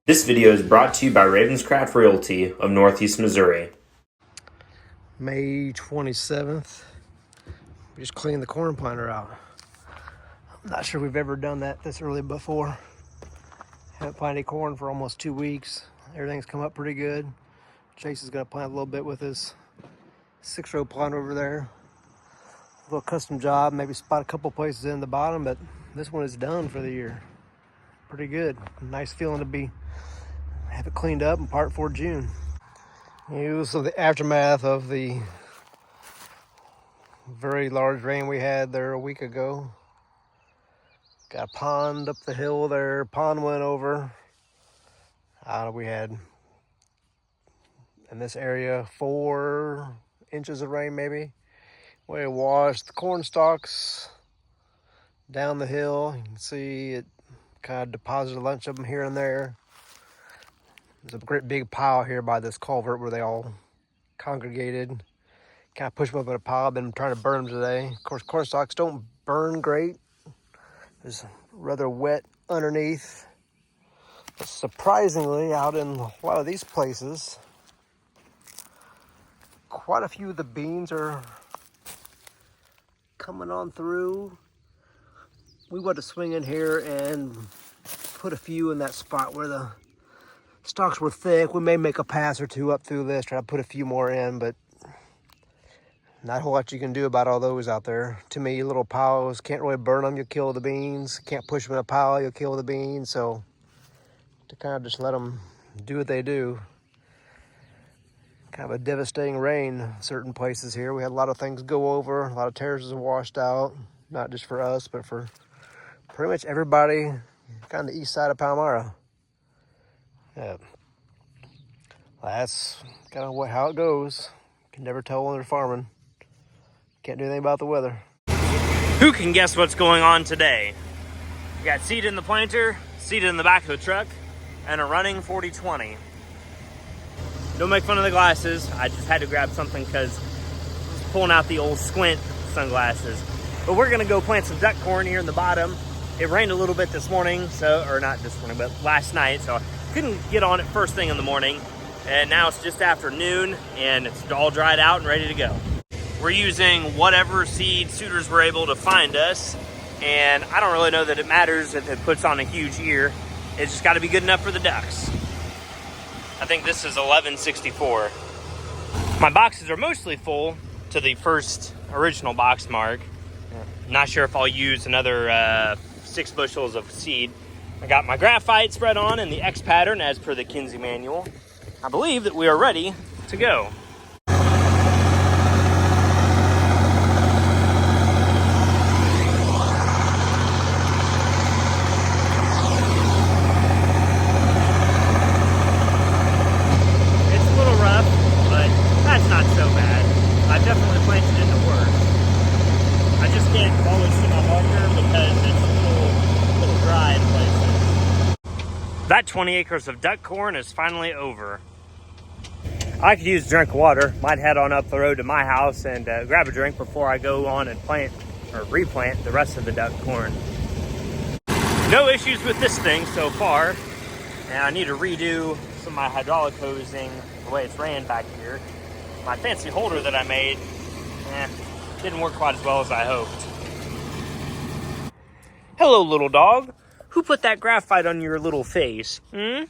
This video is brought to you by Ravenscraft Realty of Northeast Missouri. May 27th. We just cleaned the corn planter out. I'm not sure we've ever done that this early before. Haven't planted any corn for almost 2 weeks. Everything's come up pretty good. Chase is gonna plant a little bit with his 6-row planter over there. A little custom job, maybe spot a couple places in the bottom, but this one is done for the year. Pretty good. Nice feeling to have it cleaned up and part for June. It was the aftermath of the very large rain we had there a week ago. Got a pond up the hill there. Pond went over. We had in this area 4 inches of rain maybe. We washed the corn stalks down the hill. You can see it kind of deposited a bunch of them here and there. There's a great big pile here by this culvert where they all congregated. Kind of pushed them up in a pile. I've been trying to burn them today. Of course, corn stalks don't burn great. It's rather wet underneath. But surprisingly, out in a lot of these places, quite a few of the beans are coming on through. We want to swing in here and put a few in that spot where the stalks were thick. We may make a pass or two up through this, try to put a few more in, but not a whole lot you can do about all those out there. Too many little piles, can't really burn them, you'll kill the beans. Can't push them in a pile, you'll kill the beans. So to kind of just let them do what they do. Kind of a devastating rain in certain places here. We had a lot of things go over, a lot of terraces washed out, not just for us, but for pretty much everybody kind of the east side of Palmyra. Yeah, that's kind of how it goes. Can never tell when they're farming. Can't do anything about the weather. Who can guess what's going on today? We got seed in the planter, seed in the back of the truck, and a running 40-20. Don't make fun of the glasses. I just had to grab something because I was pulling out the old squint sunglasses. But we're gonna go plant some duck corn here in the bottom. It rained a little bit this morning, or not this morning, but last night, so I couldn't get on it first thing in the morning. And now it's just afternoon and it's all dried out and ready to go. We're using whatever seed suitors were able to find us. And I don't really know that it matters if it puts on a huge ear. It's just gotta be good enough for the ducks. I think this is 1164. My boxes are mostly full to the first original box mark. Not sure if I'll use another 6 bushels of seed. I got my graphite spread on in the X pattern as per the Kinsey manual. I believe that we are ready to go. It's a little rough, but that's not so bad. I've definitely planted into worse. I just can't always see my marker because it's a little dry in places. That 20 acres of duck corn is finally over. I could use a drink of water. Might head on up the road to my house and grab a drink before I go on and plant or replant the rest of the duck corn. No issues with this thing so far. And I need to redo some of my hydraulic hosing, the way it's ran back here. My fancy holder that I made, didn't work quite as well as I hoped. Hello, little dog. Who put that graphite on your little face? I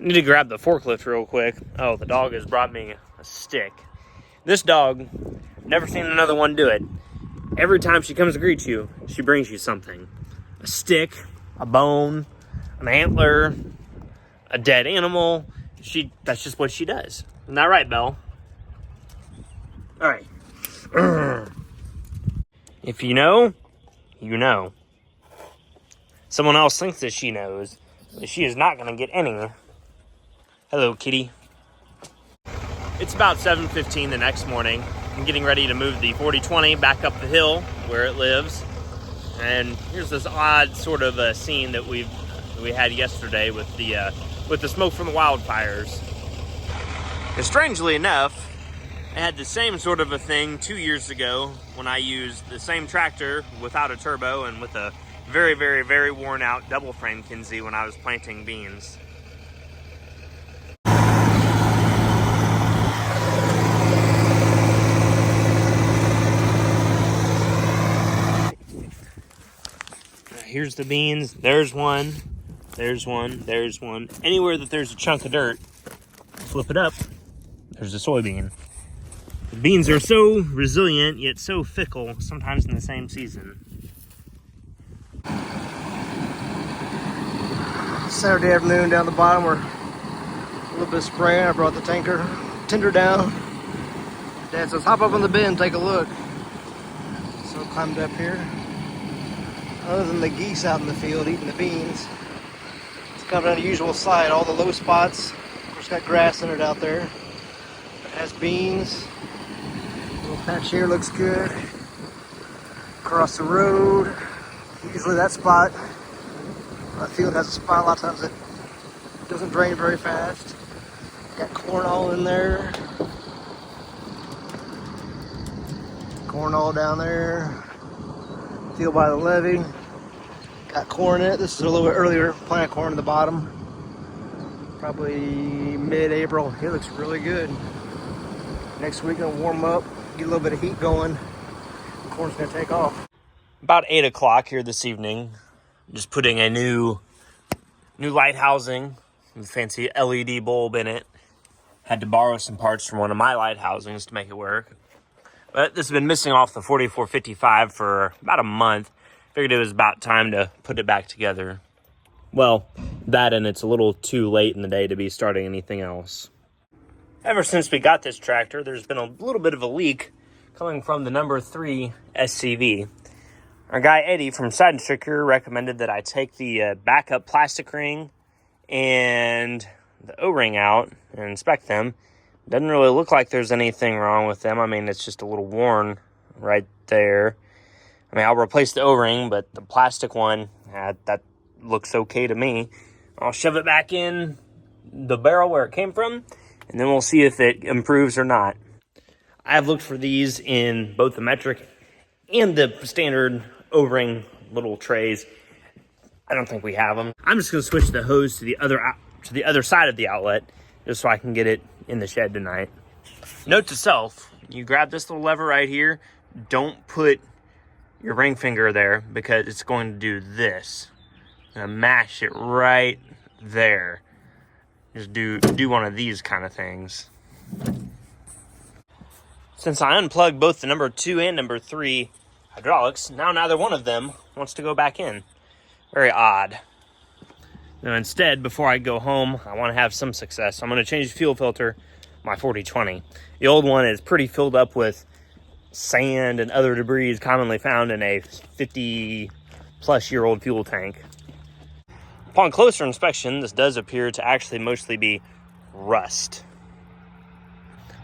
need to grab the forklift real quick. Oh, the dog has brought me a stick. This dog, never seen another one do it. Every time she comes to greet you, she brings you something. A stick, a bone, an antler, a dead animal. That's just what she does. Isn't that right, Belle? All right. If you know, you know. Someone else thinks that she knows, but she is not going to get any. Hello, kitty. It's about 7:15 the next morning. I'm getting ready to move the 40-20 back up the hill where it lives. And here's this odd sort of a scene that we had yesterday with the smoke from the wildfires. And strangely enough, I had the same sort of a thing 2 years ago when I used the same tractor without a turbo and with a Very, very, very worn out double frame Kinsey when I was planting beans. Here's the beans. There's one. There's one. There's one. Anywhere that there's a chunk of dirt, flip it up, there's a soybean. The beans are so resilient, yet so fickle, sometimes in the same season. Saturday afternoon down the bottom, we're a little bit of spraying. I brought the tender down. Dad says, hop up on the bin, take a look. So I climbed up here. Other than the geese out in the field eating the beans, it's kind of an unusual sight. All the low spots, of course, got grass in it out there. It has beans. Little patch here looks good. Across the road, usually that spot, that field has a spot. A lot of times it doesn't drain very fast. Got corn all in there. Corn all down there. Field by the levee. Got corn in it. This is a little bit earlier plant corn in the bottom. Probably mid-April. It looks really good. Next week it'll warm up, get a little bit of heat going. Corn's gonna take off. About 8 o'clock here this evening. Just putting a new light housing with a fancy LED bulb in it. Had to borrow some parts from one of my light housings to make it work. But this has been missing off the 4455 for about a month. Figured it was about time to put it back together. Well, that and it's a little too late in the day to be starting anything else. Ever since we got this tractor, there's been a little bit of a leak coming from the number 3 SCV. Our guy Eddie from Side and Stricker recommended that I take the backup plastic ring and the O-ring out and inspect them. Doesn't really look like there's anything wrong with them. I mean, it's just a little worn right there. I mean, I'll replace the O-ring, but the plastic one, that looks okay to me. I'll shove it back in the barrel where it came from, and then we'll see if it improves or not. I've looked for these in both the metric and the standard O-ring little trays. I don't think we have them. I'm just going to switch the hose to the other side of the outlet just so I can get it in the shed tonight. Note to self, you grab this little lever right here. Don't put your ring finger there because it's going to do this. I'm going to mash it right there. Just do one of these kind of things. Since I unplugged both the number 2 and number 3 hydraulics, now neither one of them wants to go back in. Very odd. Now instead, before I go home, I want to have some success. I'm going to change the fuel filter, my 4020. The old one is pretty filled up with sand and other debris commonly found in a 50-plus-year-old fuel tank. Upon closer inspection, this does appear to actually mostly be rust.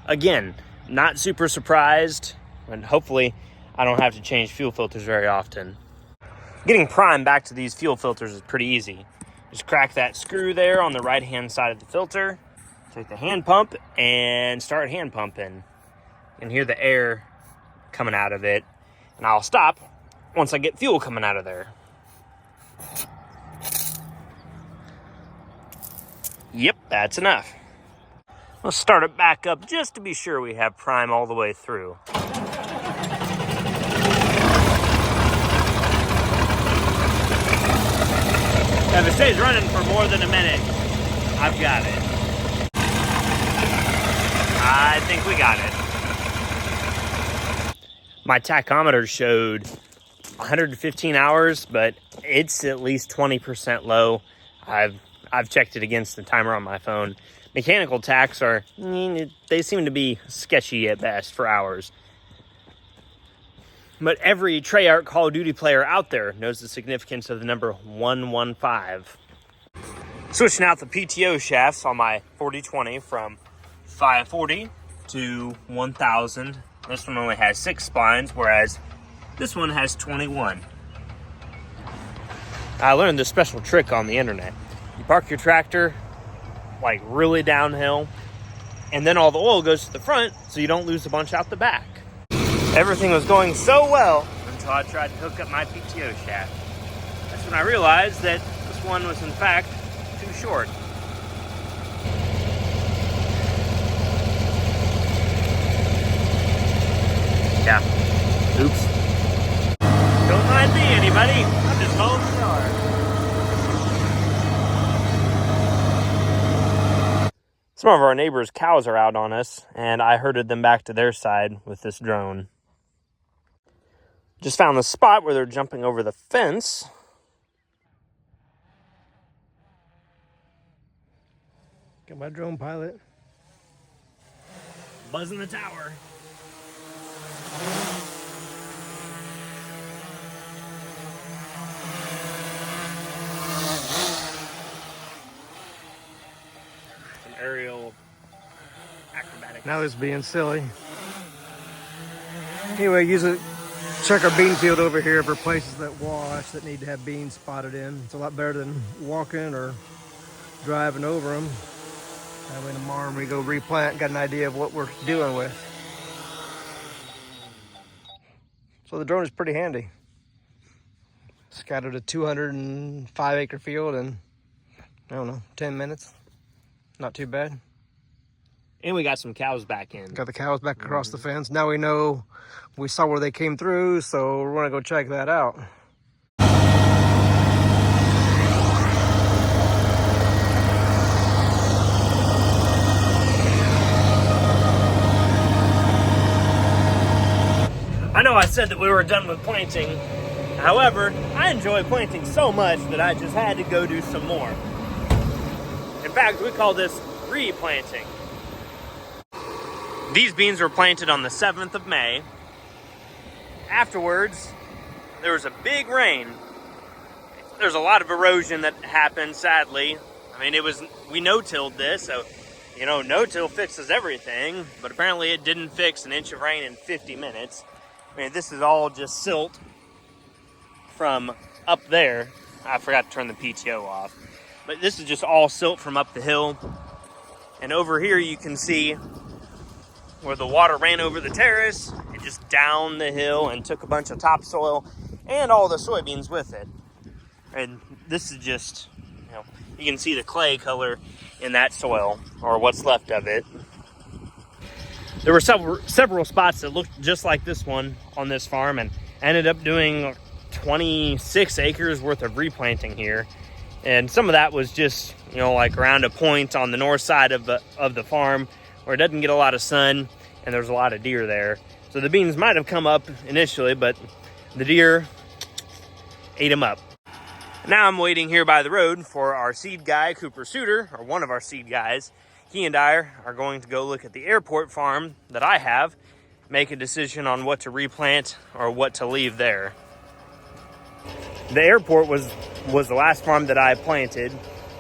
Again, not super surprised, and hopefully I don't have to change fuel filters very often. Getting prime back to these fuel filters is pretty easy. Just crack that screw there on the right-hand side of the filter, take the hand pump, and start hand pumping. You can hear the air coming out of it, and I'll stop once I get fuel coming out of there. Yep, that's enough. Let's start it back up just to be sure we have prime all the way through. If it stays running for more than a minute, I've got it. I think we got it. My tachometer showed 115 hours, but it's at least 20% low. I've checked it against the timer on my phone. Mechanical tachs they seem to be sketchy at best for hours. But every Treyarch Call of Duty player out there knows the significance of the number 115. Switching out the PTO shafts on my 4020 from 540 to 1000. This one only has 6 spines, whereas this one has 21. I learned this special trick on the internet. You park your tractor like really downhill, and then all the oil goes to the front so you don't lose a bunch out the back. Everything was going so well until I tried to hook up my PTO shaft. That's when I realized that this one was in fact too short. Yeah. Oops. Don't mind me, anybody. I'm just mowing the yard. Some of our neighbors' cows are out on us, and I herded them back to their side with this drone. Just found the spot where they're jumping over the fence. Got my drone pilot. Buzzing the tower. Some aerial acrobatics. Now it's being silly. Anyway, check our bean field over here for places that wash that need to have beans spotted in. It's a lot better than walking or driving over them. That way tomorrow when we go replant, got an idea of what we're dealing with. So the drone is pretty handy. Scattered a 205 acre field in, I don't know, 10 minutes. Not too bad. And we got some cows back in. Got the cows back across the fence. Now we know, we saw where they came through, so we're gonna go check that out. I know I said that we were done with planting. However, I enjoy planting so much that I just had to go do some more. In fact, we call this replanting. These beans were planted on the 7th of May. Afterwards, there was a big rain. There's a lot of erosion that happened, sadly. I mean, we no-tilled this, so, you know, no-till fixes everything, but apparently it didn't fix an inch of rain in 50 minutes. I mean, this is all just silt from up there. I forgot to turn the PTO off. But this is just all silt from up the hill. And over here you can see where the water ran over the terrace and just down the hill and took a bunch of topsoil and all the soybeans with it. And this is just, you know, you can see the clay color in that soil, or what's left of it. There were several spots that looked just like this one on this farm, and I ended up doing 26 acres worth of replanting here. And some of that was just, you know, like around a point on the north side of the farm where it doesn't get a lot of sun and there's a lot of deer there. So the beans might have come up initially, but the deer ate them up. Now I'm waiting here by the road for our seed guy, Cooper Suter, or one of our seed guys. He and I are going to go look at the airport farm that I have, make a decision on what to replant or what to leave there. The airport was the last farm that I planted,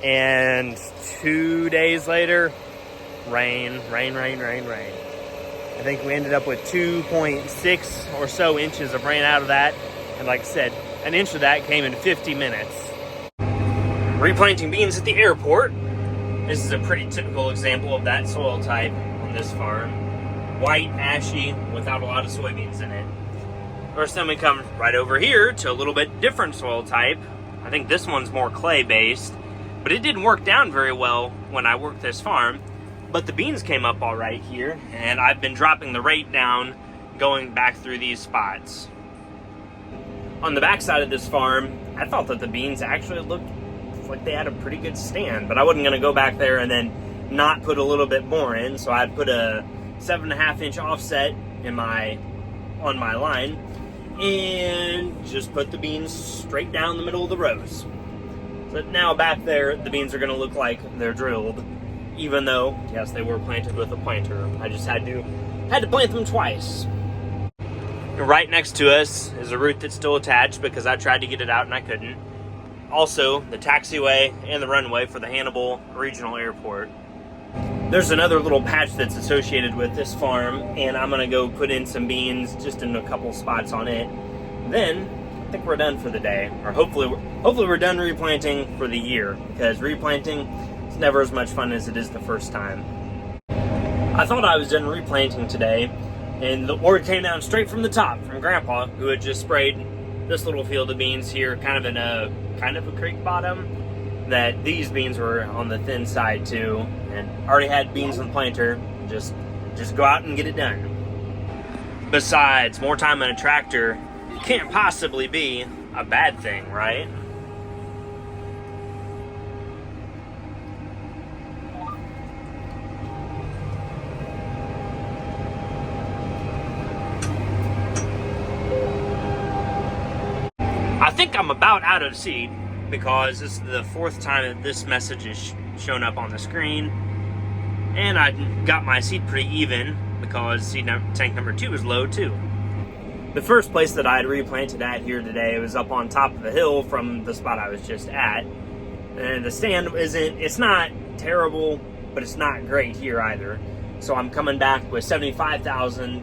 and 2 days later, rain. I think we ended up with 2.6 or so inches of rain out of that, and like I said, an inch of that came in 50 minutes. Replanting beans at the airport. This is a pretty typical example of that soil type on this farm. White, ashy, without a lot of soybeans in it. First, then we come right over here to a little bit different soil type. I think this one's more clay-based, but it didn't work down very well when I worked this farm. But the beans came up all right here, and I've been dropping the rate down, going back through these spots. On the backside of this farm, I thought that the beans actually looked like they had a pretty good stand, but I wasn't going to go back there and then not put a little bit more in, so I'd put a 7.5 inch offset on my line and just put the beans straight down the middle of the rows. So now back there, the beans are going to look like they're drilled, even though, yes, they were planted with a planter. I just had to plant them twice. Right next to us is a root that's still attached because I tried to get it out and I couldn't. Also, the taxiway and the runway for the Hannibal Regional Airport. There's another little patch that's associated with this farm, and I'm gonna go put in some beans just in a couple spots on it. Then, I think we're done for the day, or hopefully we're done replanting for the year, because replanting is never as much fun as it is the first time. I thought I was done replanting today, and the order came down straight from the top from Grandpa, who had just sprayed this little field of beans here, kind of a creek bottom, that these beans were on the thin side too, and already had beans on the planter. Just go out and get it done. Besides, more time on a tractor can't possibly be a bad thing, right? I think I'm about out of seed, because this is the 4th time that this message has shown up on the screen, and I got my seed pretty even because tank number 2 is low too. The first place that I had replanted at here today was up on top of the hill from the spot I was just at, and the stand it's not terrible, but it's not great here either. So I'm coming back with 75,000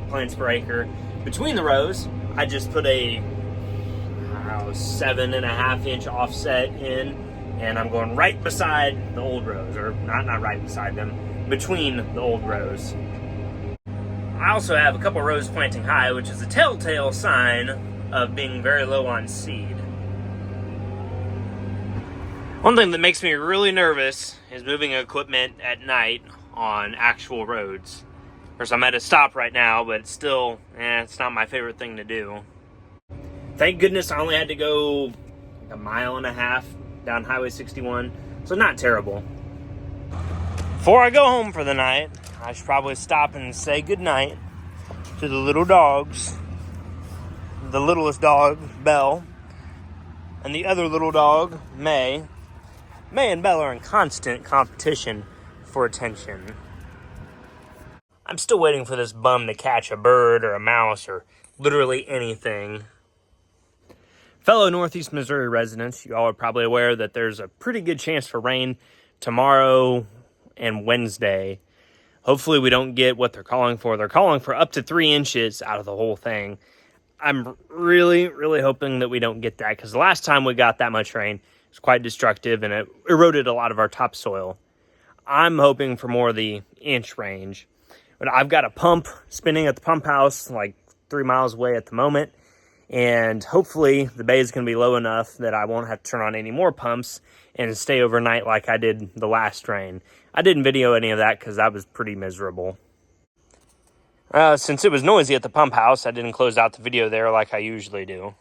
plants per acre between the rows. I just put a 7.5 inch offset in, and I'm going right beside the old rows, or not right beside them, between the old rows. I also have a couple rows planting high, which is a telltale sign of being very low on seed. One thing that makes me really nervous is moving equipment at night on actual roads. Of course, I'm at a stop right now, but it's still, it's not my favorite thing to do. Thank goodness I only had to go like 1.5 miles down Highway 61, so not terrible. Before I go home for the night, I should probably stop and say goodnight to the little dogs. The littlest dog, Belle, and the other little dog, May. May and Belle are in constant competition for attention. I'm still waiting for this bum to catch a bird or a mouse or literally anything. Fellow Northeast Missouri residents, you all are probably aware that there's a pretty good chance for rain tomorrow and Wednesday. Hopefully we don't get what they're calling for. They're calling for up to 3 inches out of the whole thing. I'm really, really hoping that we don't get that, because the last time we got that much rain, it was quite destructive and it eroded a lot of our topsoil. I'm hoping for more of the inch range. But I've got a pump spinning at the pump house like 3 miles away at the moment. And hopefully the bay is going to be low enough that I won't have to turn on any more pumps and stay overnight like I did the last rain. I didn't video any of that because that was pretty miserable. Since it was noisy at the pump house, I didn't close out the video there like I usually do.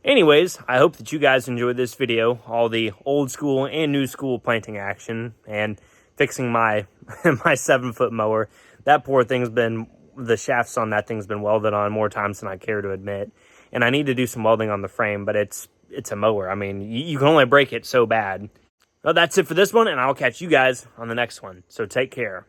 Anyways, I hope that you guys enjoyed this video, all the old school and new school planting action, and fixing my 7-foot mower. That poor thing's the shafts on that thing's been welded on more times than I care to admit. And I need to do some welding on the frame, but it's a mower. I mean, you can only break it so bad. Well, that's it for this one, and I'll catch you guys on the next one. So take care.